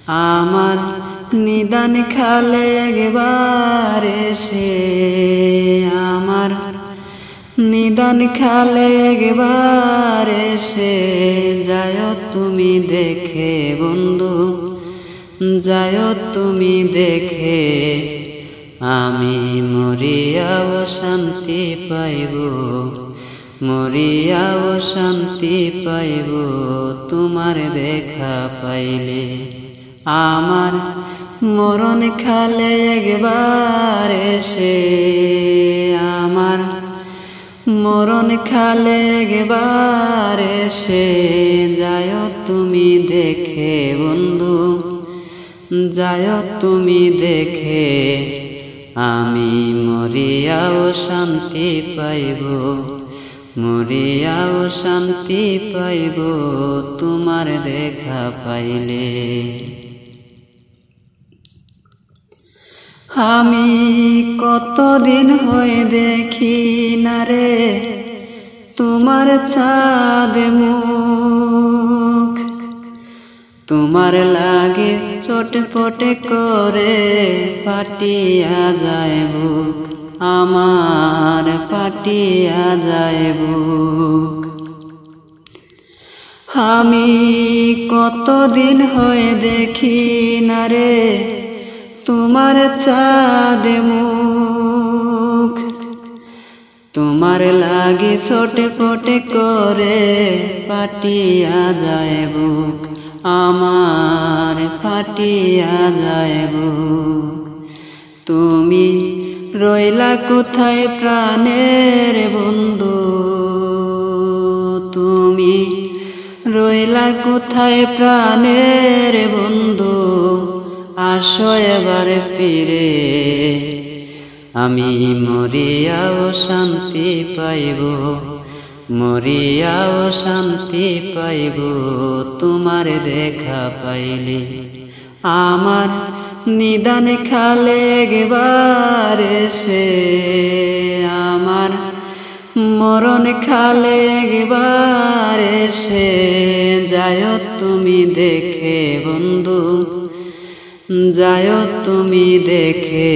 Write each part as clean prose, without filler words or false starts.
আমার নিদান খালে একবার এসে, আমার নিদান খালে একবার এসে যায় তুমি দেখে বন্ধু, যায় তুমি দেখে। আমি মরিয়াও শান্তি পাইব, মরিয়াও শান্তি পাইব তোমার দেখা পাইলে। আমার মরণ খালে একবার এসে, আমার মরণ খালে একবার এসে যায় তুমি দেখে বন্ধু, যায় তুমি দেখে। আমি মরিয়াও শান্তি পাইব, মরিয়াও শান্তি পাইব তোমার দেখা পাইলে। আমি কতদিন হয়ে দেখি না রে তোমার চাঁদ মুখ, তোমার লাগে চটপটে করে ফাটিয়া যায় বুক, আমার ফাটিয়া যায় বুক। আমি কতদিন হয়ে দেখি না রে তোমার চাঁদ মুখ, তোমার লাগি ছটফটে করে ফাটিয়া যায় বুক, আমার ফাটিয়া যায় বুক। তুমি রইলা কোথায় প্রাণের বন্ধু, তুমি রইলা কোথায় প্রাণের বন্ধু, আসো এবার ফিরে। আমি মরিয়াও শান্তি পাইব, মরিয়াও শান্তি পাইব তোমার দেখা পাইলে। আমার নিদান খালে একবার এসে, আমার মরণ খালে একবার এসে যায় তুমি দেখে বন্ধু, যায় তুমি দেখে।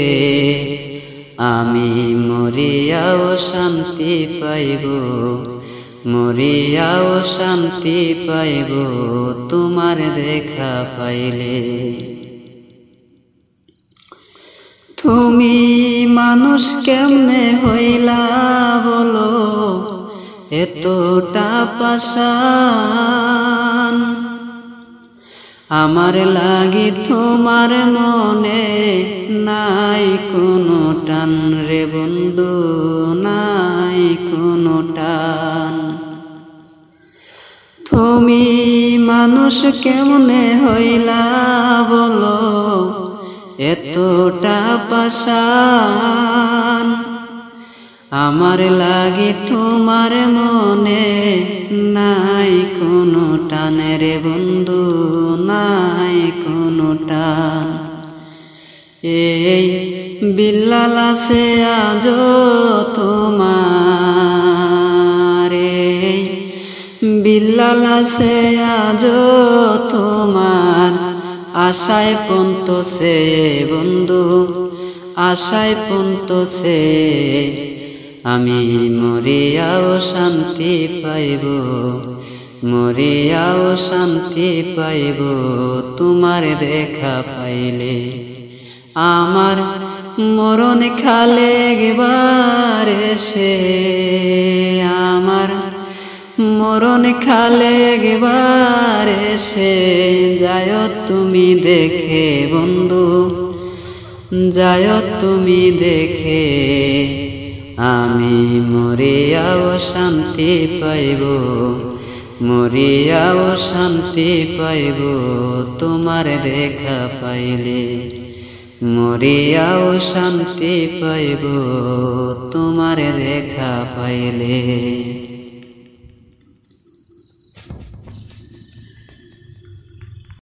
আমি মরিয়াও শান্তি পাইব, মরিয়াও শান্তি পাইব তোমার দেখা পাইলে। তুমি মানুষ কেমনে হইলা বলো এতটা পাষাণ, আমার লাগি তোমার মনে নাই কোনো টান রে বন্ধু, নাই কোনো টান। তুমি মানুষ কেমনে হইলা বলো এতটা পাষাণ, আমার লাগি তোমার মনে নাই কোনো টান রে বন্ধু, নাই কোনো টান। এই বিল্লাল আছে আজ তোমার, এই বিল্লাল আছে আজ তোমার, আশায় পন্তছে বন্ধু, আশায় পন্তছে। আমি মরিয়াও শান্তি পাইব, মরিয়াও শান্তি পাইব তোমার দেখা পাইলে। আমার মরণ খালে একবার এসে, আমার মরণ খালে একবার এসে যায় তুমি দেখে বন্ধু, যায় তুমি দেখে। আমি মরিয়াও শান্তি পাইব, মরিয়াও শান্তি পাইব তোমার দেখা পাইলে, মরিয়াও শান্তি পাইব তোমার দেখা পাইলে।